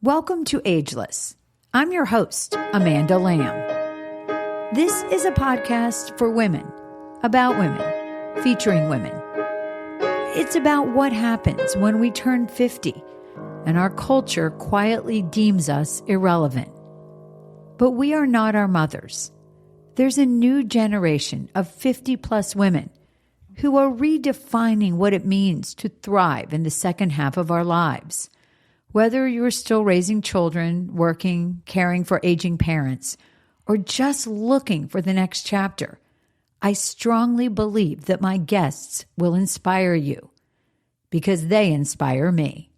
Welcome to Ageless. I'm your host, Amanda Lamb. This is a podcast for women, about women, featuring women. It's about what happens when we turn 50 and our culture quietly deems us irrelevant. But we are not our mothers. There's a new generation of 50-plus women who are redefining what it means to thrive in the second half of our lives. Whether you're still raising children, working, caring for aging parents, or just looking for the next chapter, I strongly believe that my guests will inspire you because they inspire me.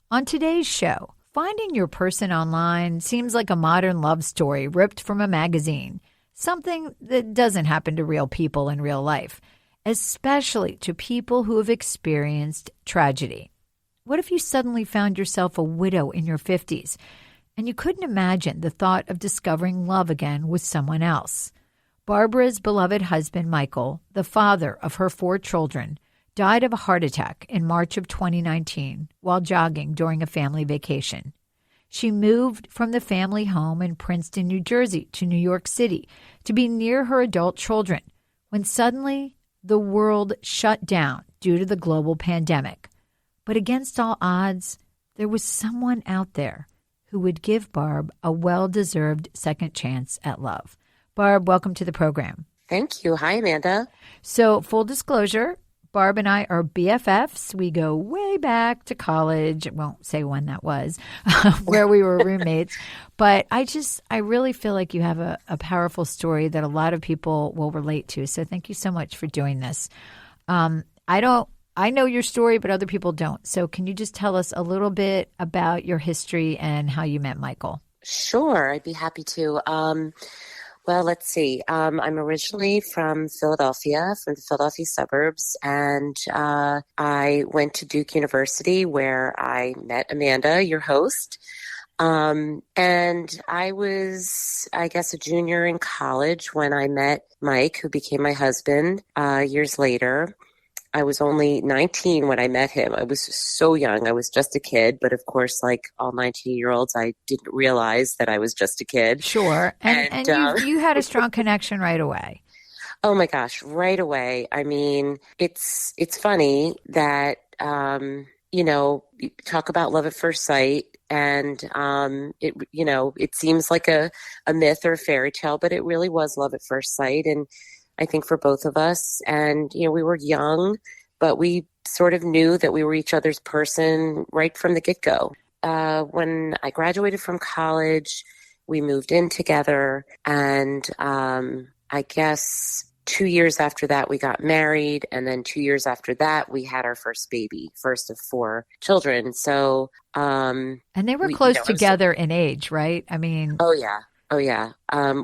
On today's show, finding your person online seems like a modern love story ripped from a magazine, something that doesn't happen to real people in real life, especially to people who have experienced tragedy. What if you suddenly found yourself a widow in your 50s and you couldn't imagine the thought of discovering love again with someone else? Barbara's beloved husband, Michael, the father of her 4 children, died of a heart attack in March of 2019 while jogging during a family vacation. She moved from the family home in Princeton, New Jersey to New York City to be near her adult children when suddenly the world shut down due to the global pandemic. But against all odds, there was someone out there who would give Barb a well-deserved second chance at love. Barb, welcome to the program. Thank you. Hi, Amanda. So, full disclosure, Barb and I are BFFs. We go way back to college. I won't say when that was, where we were roommates. But I really feel like you have a powerful story that a lot of people will relate to. So thank you so much for doing this. I know your story, but other people don't. So can you just tell us a little bit about your history and how you met Michael? Sure, I'd be happy to. Well, let's see. I'm originally from Philadelphia, from the Philadelphia suburbs, and I went to Duke University where I met Amanda, your host. And I was, I guess, a junior in college when I met Mike, who became my husband years later. I was only 19 when I met him. I was so young. I was just a kid. But of course, like all 19-year-olds, I didn't realize that I was just a kid. Sure. And you had a strong connection right away. Oh, my gosh. Right away. I mean, it's funny that, you talk about love at first sight. And, it seems like a myth or a fairy tale, but it really was love at first sight. And I think for both of us. And, we were young, but we sort of knew that we were each other's person right from the get-go. When I graduated from college, we moved in together. And I guess 2 years after that, we got married. And then 2 years after that, we had our first baby, first of 4 children. So, and they were close together in age, right? I mean, Oh, yeah.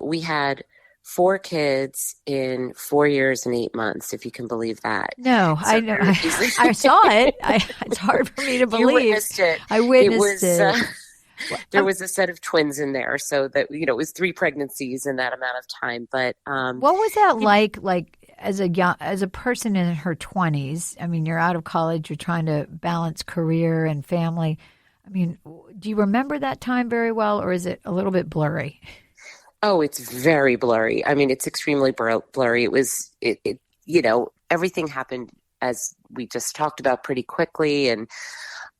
We had 4 kids in 4 years and 8 months, if you can believe that. No, so I know. I saw it. It's hard for me to believe. You witnessed it. I witnessed it. There was a set of twins in there, so that it was 3 pregnancies in that amount of time. But what was that like? Like as a person in her 20s? I mean, you're out of college. You're trying to balance career and family. I mean, do you remember that time very well, or is it a little bit blurry? Oh, it's very blurry. I mean, it's extremely blurry. It was, everything happened as we just talked about pretty quickly. And,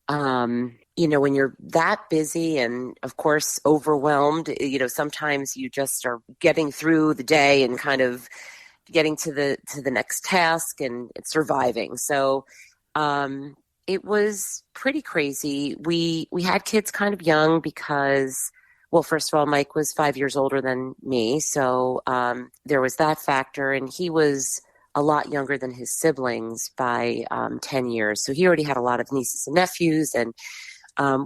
when you're that busy and of course overwhelmed, sometimes you just are getting through the day and kind of getting to the next task and surviving. So, it was pretty crazy. We had kids kind of young because, well, first of all, Mike was 5 years older than me, so there was that factor, and he was a lot younger than his siblings by 10 years. So he already had a lot of nieces and nephews, and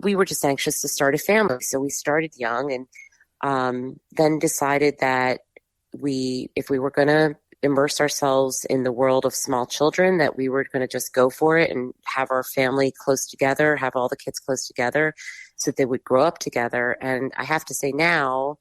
we were just anxious to start a family. So we started young and then decided that if we were going to immerse ourselves in the world of small children, that we were going to just go for it and have our family close together, have all the kids close together so that they would grow up together. And I have to say now,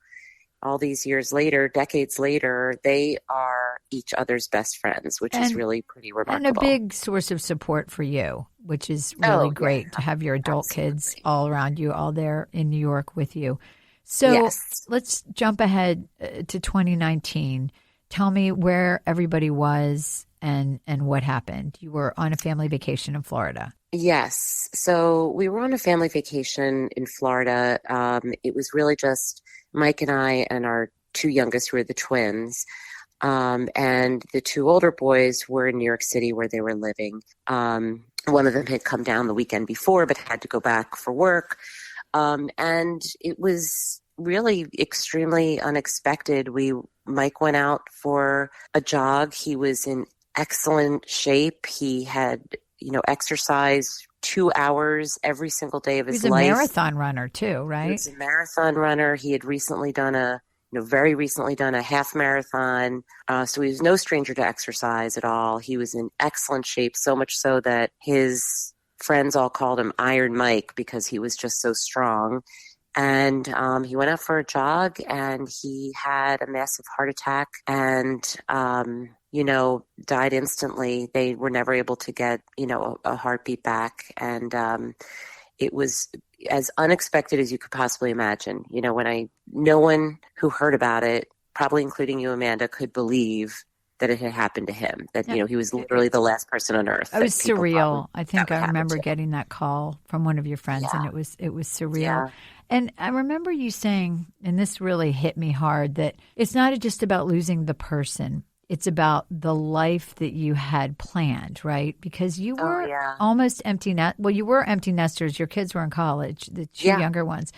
all these years later, decades later, they are each other's best friends, which is And really pretty and a remarkable. big source of support for you, which is really Oh, yeah, great to have your adult kids absolutely. all around you, all there in New York with you. So Yes. let's jump ahead to 2019. Tell me where everybody was and what happened. You were on a family vacation in Florida. Yes. So we were on a family vacation in Florida. It was really just Mike and I and our two youngest, who were the twins. And the two older boys were in New York City where they were living. One of them had come down the weekend before, but had to go back for work. And it was really extremely unexpected. Mike went out for a jog. He was in excellent shape. He had, exercised 2 hours every single day of He his was a life. marathon runner too, He right? was a marathon runner. He had very recently done a half marathon. So he was no stranger to exercise at all. He was in excellent shape, so much so that his friends all called him Iron Mike because he was just so strong. And he went out for a jog and he had a massive heart attack and, died instantly. They were never able to get, a heartbeat back. And it was as unexpected as you could possibly imagine. No one who heard about it, probably including you, Amanda, could believe that it had happened to him, that, Yeah. he was literally the last person on earth It was that people surreal. thought I that think would I happen remember to. getting that call from one of your friends, and Yeah. it was surreal. Yeah. And I remember you saying, and this really hit me hard, that it's not just about losing the person. It's about the life that you had planned, right? Because you Oh, were yeah. almost empty net. Well, you were empty nesters. Your kids were in college, the two Yeah. younger ones.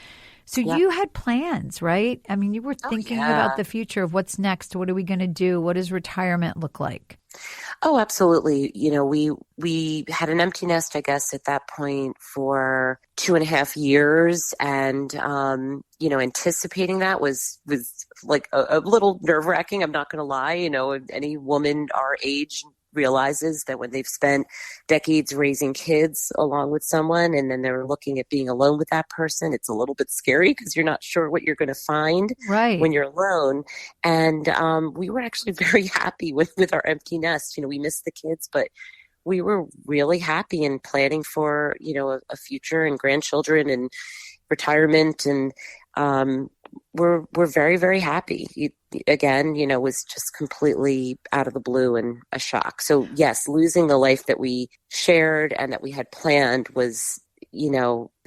So Yeah. you had plans, right? I mean, you were Oh, thinking about yeah. the future of what's next. What are we going to do? What does retirement look like? Oh, absolutely. We had an empty nest, I guess, at that point for 2.5 years, and anticipating that was like a little nerve wracking. I'm not going to lie. Any woman our age realizes that when they've spent decades raising kids along with someone, and then they're looking at being alone with that person, it's a little bit scary because you're not sure what you're going to find Right. when you're alone. And we were actually very happy with our empty nest. We missed the kids, but we were really happy and planning for, a future and grandchildren and retirement. And we're very, very happy. Again, was just completely out of the blue and a shock. So yes, losing the life that we shared and that we had planned was,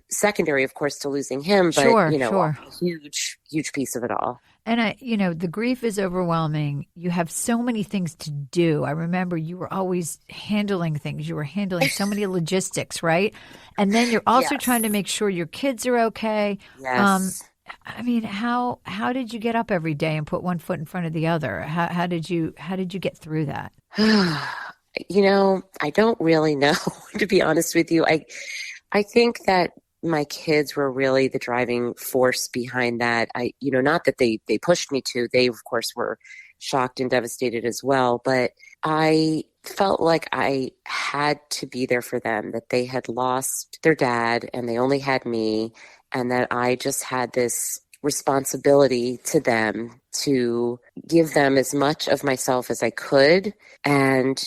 secondary, of course, to losing him, but, Sure, a sure. huge, huge piece of it all. And the grief is overwhelming. You have so many things to do. I remember you were always handling things. You were handling so many logistics, right? And then you're also Yes. trying to make sure your kids are okay. Um, Yes. I mean, how did you get up every day and put one foot in front of the other? How did you get through that? I don't really know, to be honest with you. I think that my kids were really the driving force behind that. Not that they pushed me to. They, of course, were shocked and devastated as well. But I felt like I had to be there for them, that they had lost their dad and they only had me, and that I just had this responsibility to them to give them as much of myself as I could, and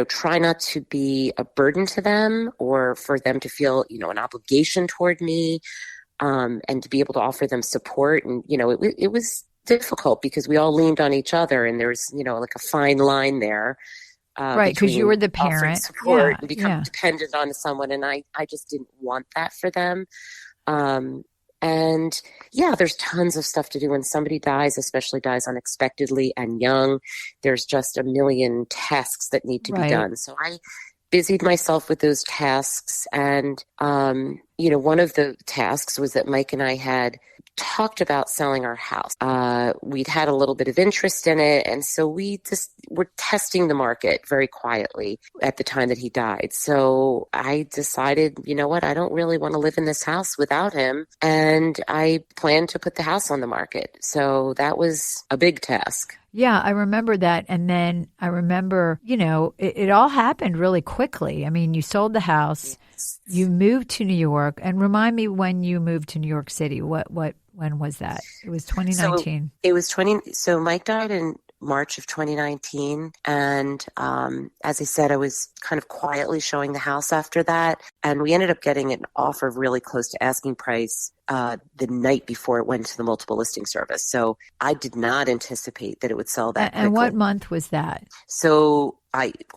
try not to be a burden to them or for them to feel, an obligation toward me, and to be able to offer them support. And, it was difficult because we all leaned on each other, and there's, like a fine line there, Right, because you between were the offering parent. support Yeah, and becoming yeah. dependent on someone. And I just didn't want that for them. Um, and yeah, there's tons of stuff to do when somebody dies, especially dies unexpectedly and young. There's just a million tasks that need to be Right. done. So I busied myself with those tasks. And, one of the tasks was that Mike and I had talked about selling our house. We'd had a little bit of interest in it. And so we just were testing the market very quietly at the time that he died. So I decided, you know what, I don't really want to live in this house without him. And I planned to put the house on the market. So that was a big task. Yeah, I remember that. And then I remember, it all happened really quickly. I mean, you sold the house, Yes. you moved to New York, and remind me when you moved to New York City. When was that? It was So 2019. it was 20. So Mike died in March of 2019. And as I said, I was kind of quietly showing the house after that. And we ended up getting an offer really close to asking price the night before it went to the multiple listing service. So I did not anticipate that it would sell that quickly. And what month was that? So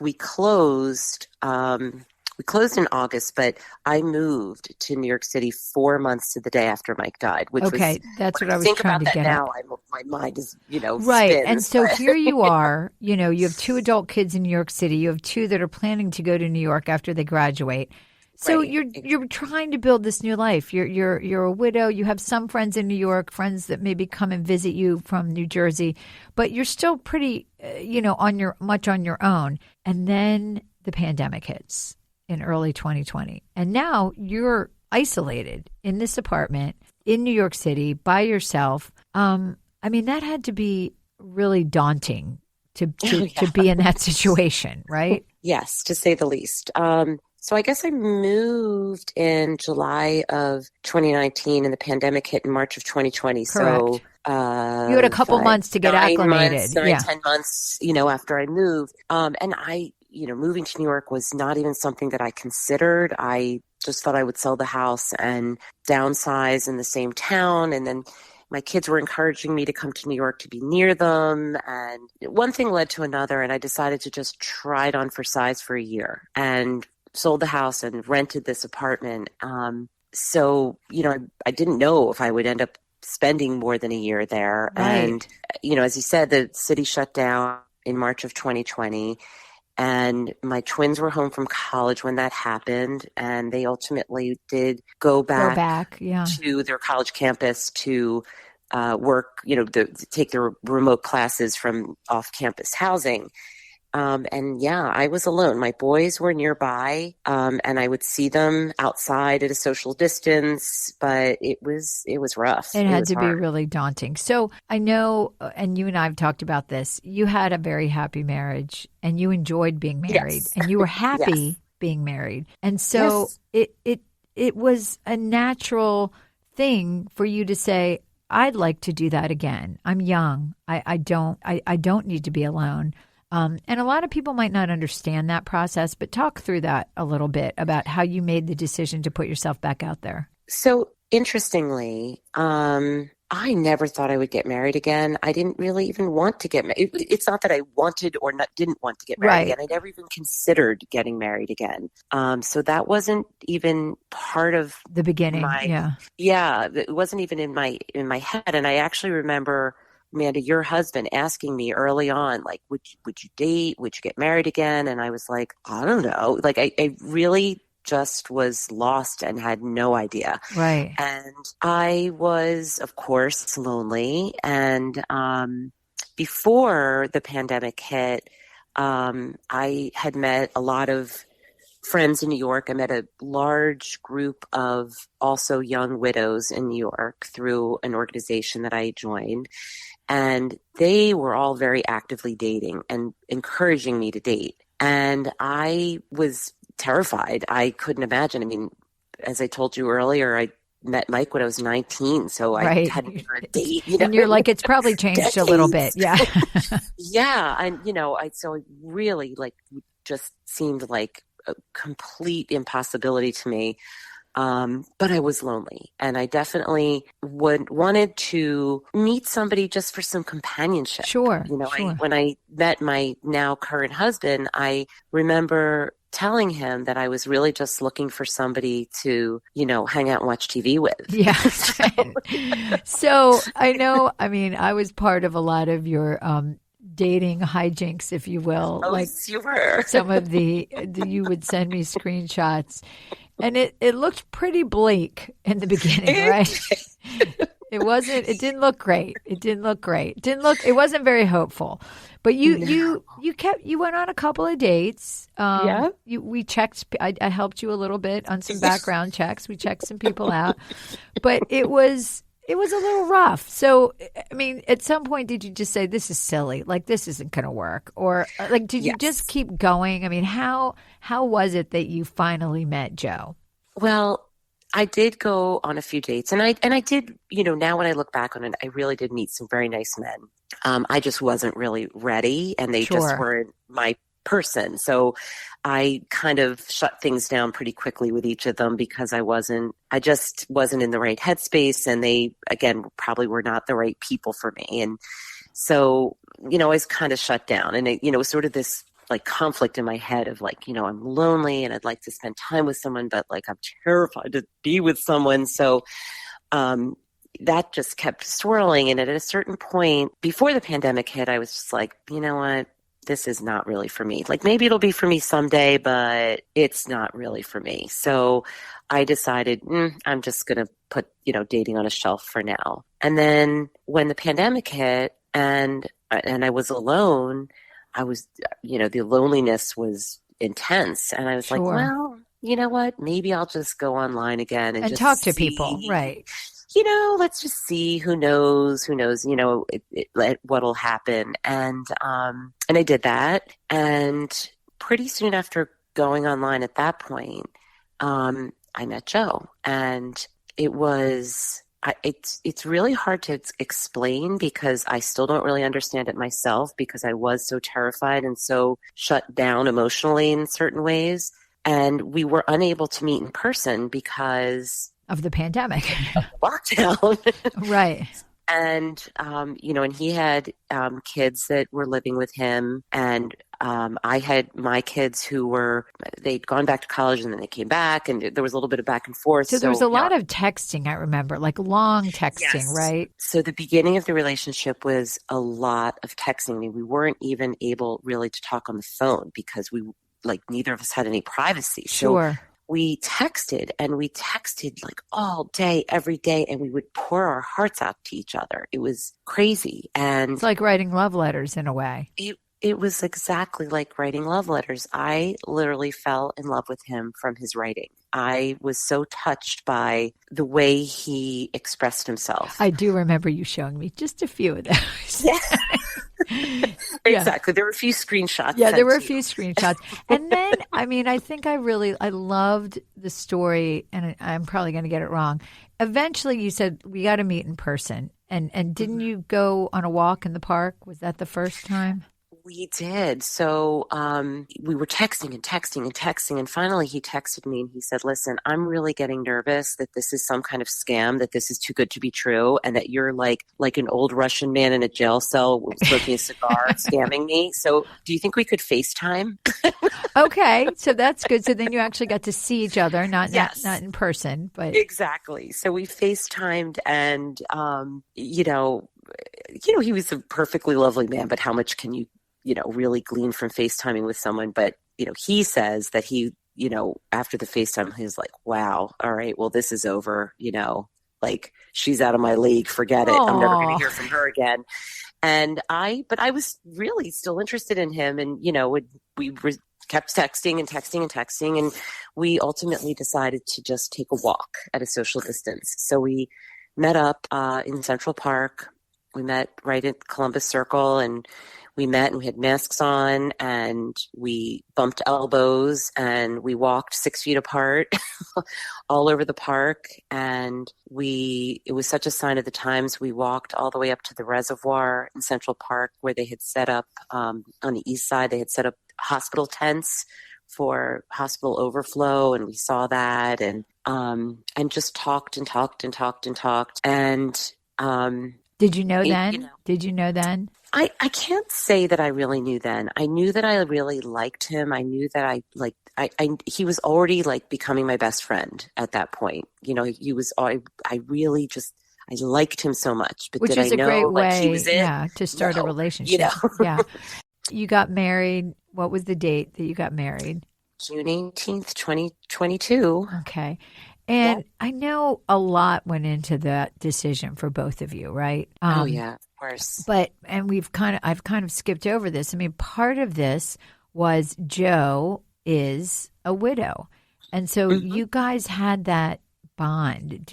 we closed. We closed in August, but I moved to New York City 4 months to the day after Mike died. Which okay, was, that's what I was think trying about to get now, at. my mind is, Right. spins, And so but here you are, you have 2 adult kids in New York City. You have 2 that are planning to go to New York after they graduate. So right. you're trying to build this new life. You're a widow. You have some friends in New York, friends that maybe come and visit you from New Jersey, but you're still pretty, much on your own. And then the pandemic hits in early 2020. And now you're isolated in this apartment in New York City by yourself. That had to be really daunting to be in that situation, right? Yes, to say the least. So I guess I moved in July of 2019 and the pandemic hit in March of 2020. Correct. So you had a couple months to get acclimated. 10 months, after I moved. And moving to New York was not even something that I considered. I just thought I would sell the house and downsize in the same town. And then my kids were encouraging me to come to New York to be near them. And one thing led to another. And I decided to just try it on for size for a year and sold the house and rented this apartment. So, I didn't know if I would end up spending more than a year there. Right. And, as you said, the city shut down in March of 2020. And my twins were home from college when that happened. And they ultimately did go back to their college campus to work, to take their remote classes from off-campus housing. I was alone. My boys were nearby, and I would see them outside at a social distance, but it was rough. It had to be really daunting. So I know, and you and I have talked about this, you had a very happy marriage and you enjoyed being married and you were happy being married. And so it was a natural thing for you to say, I'd like to do that again. I'm young. I don't need to be alone. And a lot of people might not understand that process, but talk through that a little bit about how you made the decision to put yourself back out there. So interestingly, I never thought I would get married again. I didn't really even want to get married. It's not that I wanted or didn't want to get married again. I never even considered getting married again. So that wasn't even part of the beginning. It wasn't even in my head. And I actually remember, Amanda, your husband asking me early on, like, would you date? Would you get married again? And I was like, I don't know. Like, I really just was lost and had no idea. Right. And I was, of course, lonely. And before the pandemic hit, I had met a lot of friends in New York. I met a large group of also young widows in New York through an organization that I joined. And they were all very actively dating and encouraging me to date. And I was terrified. I couldn't imagine. I mean, as I told you earlier, I met Mike when I was 19, so I hadn't been on a date. And you're like, it's probably changed a little bit. Yeah. Yeah. And, so it really just seemed like a complete impossibility to me. But I was lonely, and I definitely wanted to meet somebody just for some companionship. Sure. When I met my now current husband, I remember telling him that I was really just looking for somebody to, hang out and watch TV with. Yeah. So I know, I was part of a lot of your, dating hijinks, if you will. Oh, like you were. Some of you would send me screenshots. And it looked pretty bleak in the beginning, right? It didn't look great. It wasn't very hopeful. But you went on a couple of dates. We checked, I helped you a little bit on some background checks. We checked some people out. But it was a little rough. So, at some point, did you just say, this is silly, like this isn't going to work? Or did you just keep going? How was it that you finally met Joe? Well, I did go on a few dates, and I did, now when I look back on it, I really did meet some very nice men. I just wasn't really ready, and they just Sure. weren't my person. So I kind of shut things down pretty quickly with each of them because I just wasn't in the right headspace. And they, again, probably were not the right people for me. And so, I was kind of shut down, and it was sort of this like conflict in my head of like, I'm lonely and I'd like to spend time with someone, but like I'm terrified to be with someone. So, um, that just kept swirling. And at a certain point before the pandemic hit, I was just like, you know what? This is not really for me. Like maybe it'll be for me someday, but it's not really for me. So I decided I'm just going to put, dating on a shelf for now. And then when the pandemic hit and I was alone, I was, the loneliness was intense. And I was like, Sure. well, you know what? Maybe I'll just go online again and And talk just to people. see, Right. let's just see who knows, what'll happen. And I did that. And pretty soon after going online at that point, I met Joe, and it was, it's really hard to explain because I still don't really understand it myself because I was so terrified and so shut down emotionally in certain ways. And we were unable to meet in person because Of the pandemic. of the lockdown. Right. And, and he had kids that were living with him. And I had my kids they'd gone back to college and then they came back, and there was a little bit of back and forth. So there was a So, lot of texting, I remember, like long texting, yes. right? So the beginning of the relationship was a lot of texting. I mean, we weren't even able really to talk on the phone because neither of us had any privacy. So Sure. we texted like all day, every day, and we would pour our hearts out to each other. It was crazy. And It's like writing love letters in a way. it was exactly like writing love letters. I literally fell in love with him from his writing. I was so touched by the way he expressed himself. I do remember you showing me just a few of those. Yeah. Yeah. Exactly. There were a few screenshots. Yeah, there sent were a to few you. screenshots. And then, I mean, I think I loved the story, and I'm probably going to get it wrong. Eventually, you said, we got to meet in person. And didn't you go on a walk in the park? Was that the first time? We did. So we were texting and texting and texting. And finally, he texted me and he said, listen, I'm really getting nervous that this is some kind of scam, that this is too good to be true, and that you're like an old Russian man in a jail cell smoking a cigar, scamming me. So do you think we could FaceTime? Okay, so that's good. So then you actually got to see each other, Yes. not in person, but Exactly. So we FaceTimed, and, he was a perfectly lovely man, but how much can you really glean from FaceTiming with someone? But, he says that he, after the FaceTime, he was like, wow, all right, well, this is over, like she's out of my league. Forget it. I'm never going to oh, hear from her again. But I was really still interested in him. And, kept texting and texting and texting. And we ultimately decided to just take a walk at a social distance. So we met up in Central Park. We met right at Columbus Circle, and we met and we had masks on, and we bumped elbows, and we walked 6 feet apart all over the park. And it was such a sign of the times. We walked all the way up to the reservoir in Central Park, where they had set up, on the east side, they had set up hospital tents for hospital overflow. And we saw that, and just talked and talked and talked and talked. And, did you know then? Did you know then? I can't say that I really knew then. I knew that I really liked him. I knew that he was already like becoming my best friend at that point. He was, I really just, I liked him so much, but Which did I is a know great like he way, was it? yeah, to start a No, relationship. Yeah. You got married. What was the date that you got married? June 18th, 2022. Okay. Yeah. And I know a lot went into that decision for both of you, right? Oh yeah, of course. And I've kind of skipped over this. I mean, part of this was Joe is a widow. And so you guys had that bond.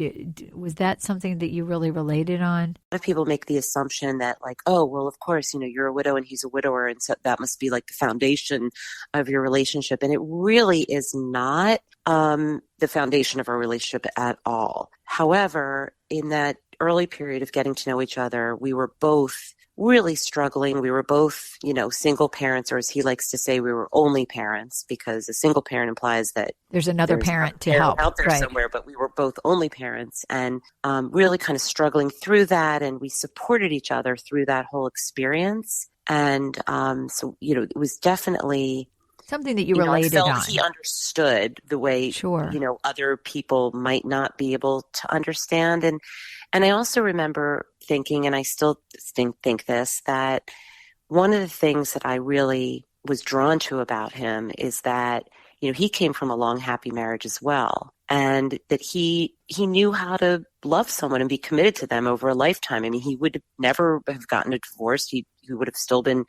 Was that something that you really related on? A lot of people make the assumption that like, oh, well, of course, you're a widow and he's a widower. And so that must be like the foundation of your relationship. And it really is not the foundation of our relationship at all. However, in that early period of getting to know each other, we were both really struggling. We were both, single parents, or as he likes to say, we were only parents, because a single parent implies that there's another parent to help out there right. somewhere, but we were both only parents, and really kind of struggling through that. And we supported each other through that whole experience. And so, it was definitely something that you related I felt on. he understood the way, sure. Other people might not be able to understand. And I also remember thinking, and I still think this, that one of the things that I really was drawn to about him is that, he came from a long, happy marriage as well. And that he knew how to love someone and be committed to them over a lifetime. I mean, he would never have gotten a divorce. He would have still been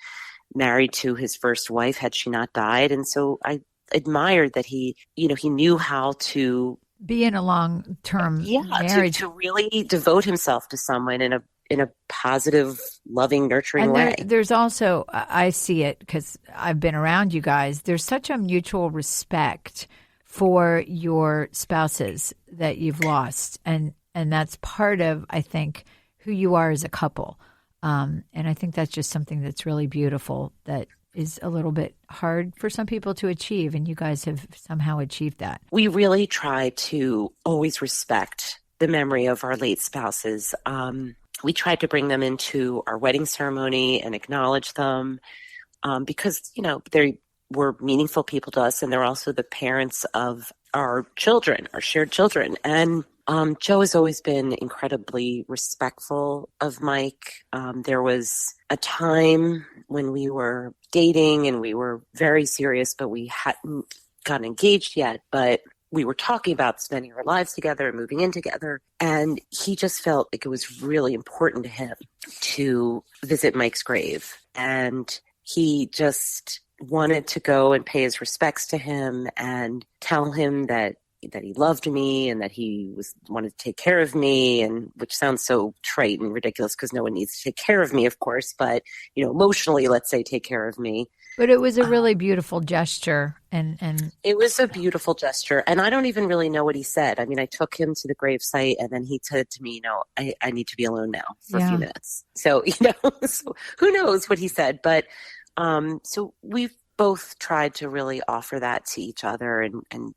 married to his first wife had she not died. And so I admired that he knew how to be in a long-term marriage, to really devote himself to someone in a positive, loving, nurturing way. There's also, I see it because I've been around you guys, there's such a mutual respect for your spouses that you've lost. And that's part of, I think, who you are as a couple. And I think that's just something that's really beautiful that is a little bit hard for some people to achieve, and you guys have somehow achieved that. We really try to always respect the memory of our late spouses. We tried to bring them into our wedding ceremony and acknowledge them because, they were meaningful people to us, and they're also the parents of our children, our shared children. And Joe has always been incredibly respectful of Mike. There was a time when we were dating and we were very serious, but we hadn't gotten engaged yet. But we were talking about spending our lives together and moving in together. And he just felt like it was really important to him to visit Mike's grave. And he just wanted to go and pay his respects to him and tell him that he loved me and that he wanted to take care of me, and which sounds so trite and ridiculous because no one needs to take care of me, of course, but emotionally, let's say, take care of me. But it was a really beautiful gesture, and it was a beautiful gesture. And I don't even really know what he said. I mean, I took him to the gravesite, and then he said to me, I need to be alone now for a few minutes. So so who knows what he said, but so we've both tried to really offer that to each other, and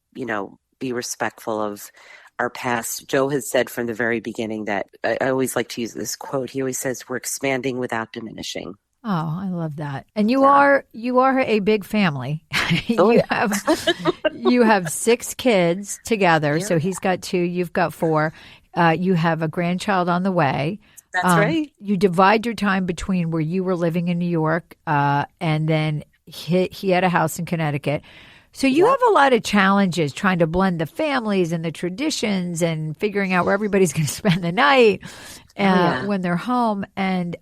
be respectful of our past. Joe has said from the very beginning that I always like to use this quote. He always says, "We're expanding without diminishing." Oh, I love that. And you are a big family. You have 6 kids together. Yeah. So he's got 2, you've got 4. You have a grandchild on the way. That's right. You divide your time between where you were living in New York, and then he had a house in Connecticut. So you have a lot of challenges trying to blend the families and the traditions and figuring out where everybody's going to spend the night when they're home. And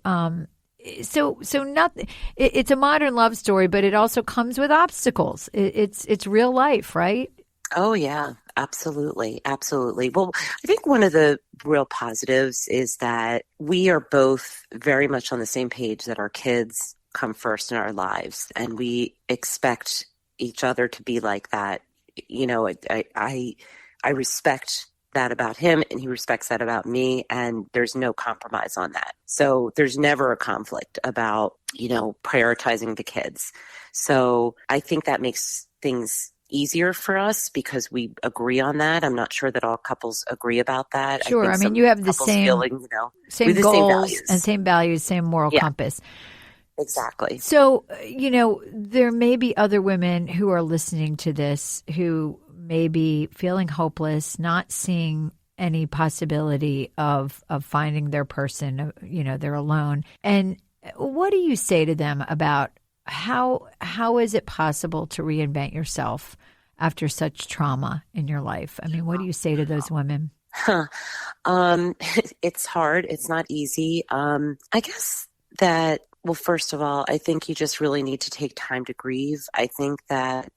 so nothing. It's a modern love story, but it also comes with obstacles. It's real life, right? Oh yeah, absolutely, absolutely. Well, I think one of the real positives is that we are both very much on the same page that our kids come first in our lives, and we expect each other to be like that. I respect that about him, and he respects that about me, and there's no compromise on that. So there's never a conflict about, prioritizing the kids. So I think that makes things easier for us because we agree on that. I'm not sure that all couples agree about that. Sure. I mean, you have the same goals and same values, same moral compass. Exactly. So, there may be other women who are listening to this who may be feeling hopeless, not seeing any possibility of finding their person, they're alone. And what do you say to them about how is it possible to reinvent yourself after such trauma in your life? I mean, what do you say to those women? It's hard. It's not easy. I guess that, well, first of all, I think you just really need to take time to grieve. I think that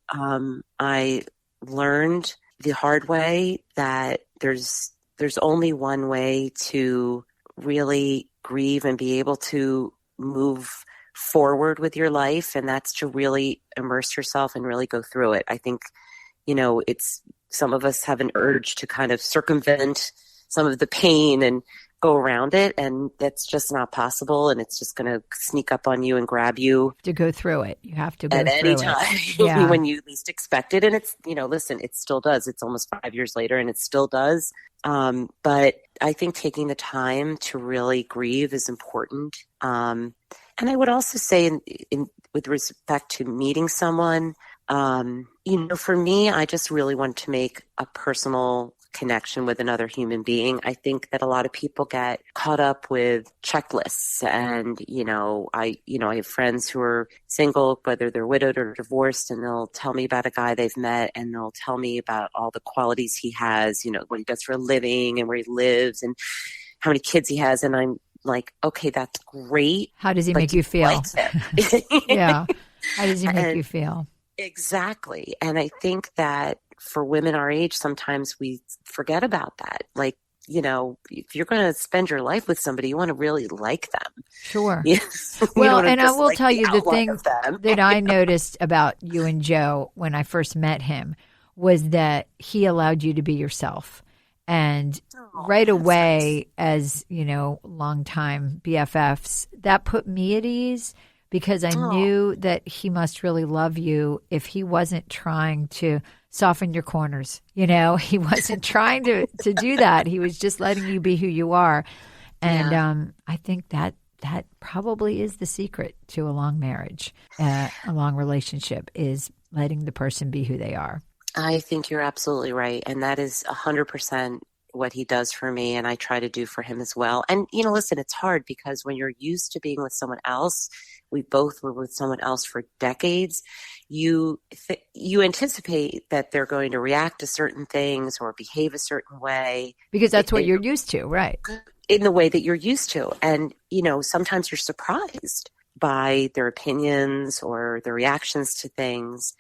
I learned the hard way that there's only one way to really grieve and be able to move forward with your life, and that's to really immerse yourself and really go through it. I think, it's some of us have an urge to kind of circumvent some of the pain and go around it, and that's just not possible, and it's just going to sneak up on you and grab you To go through it. You have to go at any through it. time Yeah. when you least expect it. And it's, listen, it still does. It's almost 5 years later, and it still does. But I think taking the time to really grieve is important. And I would also say, with respect to meeting someone, for me, I just really want to make a personal connection with another human being. I think that a lot of people get caught up with checklists, and I have friends who are single, whether they're widowed or divorced, and they'll tell me about a guy they've met, and they'll tell me about all the qualities he has, what he does for a living and where he lives and how many kids he has, and I'm like, okay, that's great. How does he make you feel? Like him? Yeah. How does he make you feel? Exactly. And I think that for women our age, sometimes we forget about that. Like, if you're going to spend your life with somebody, you want to really like them. Sure. Yes. Well, and I will tell you the thing that I noticed about you and Joe when I first met him was that he allowed you to be yourself. And right away, nice. As, longtime BFFs, that put me at ease because I knew that he must really love you if he wasn't trying to soften your corners. He wasn't trying to do that. He was just letting you be who you are. And I think that probably is the secret to a long marriage, a long relationship, is letting the person be who they are. I think you're absolutely right. And that is 100% what he does for me, and I try to do for him as well. And, listen, it's hard because when you're used to being with someone else, we both were with someone else for decades, you anticipate that they're going to react to certain things or behave a certain way. Because that's what you're used to, right? In the way that you're used to. And, sometimes you're surprised by their opinions or their reactions to things.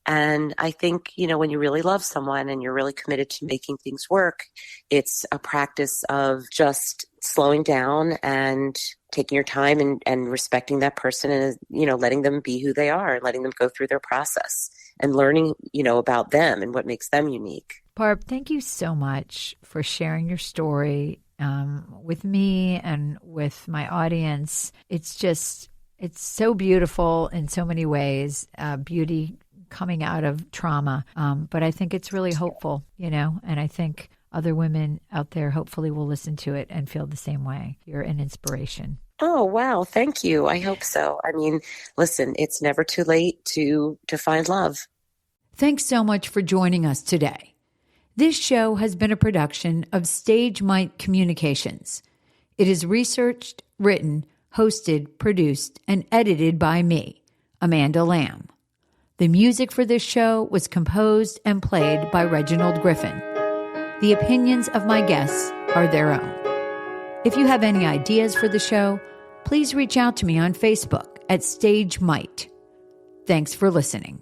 And I think, when you really love someone and you're really committed to making things work, it's a practice of just slowing down and taking your time and respecting that person and, letting them be who they are, letting them go through their process and learning, about them and what makes them unique. Barb, thank you so much for sharing your story with me and with my audience. It's so beautiful in so many ways, beauty coming out of trauma. But I think it's really hopeful, and I think other women out there hopefully will listen to it and feel the same way. You're an inspiration. Oh, wow. Thank you. I hope so. I mean, listen, it's never too late to find love. Thanks so much for joining us today. This show has been a production of Stage Might Communications. It is researched, written, hosted, produced, and edited by me, Amanda Lamb. The music for this show was composed and played by Reginald Griffin. The opinions of my guests are their own. If you have any ideas for the show, please reach out to me on Facebook at Stage Might. Thanks for listening.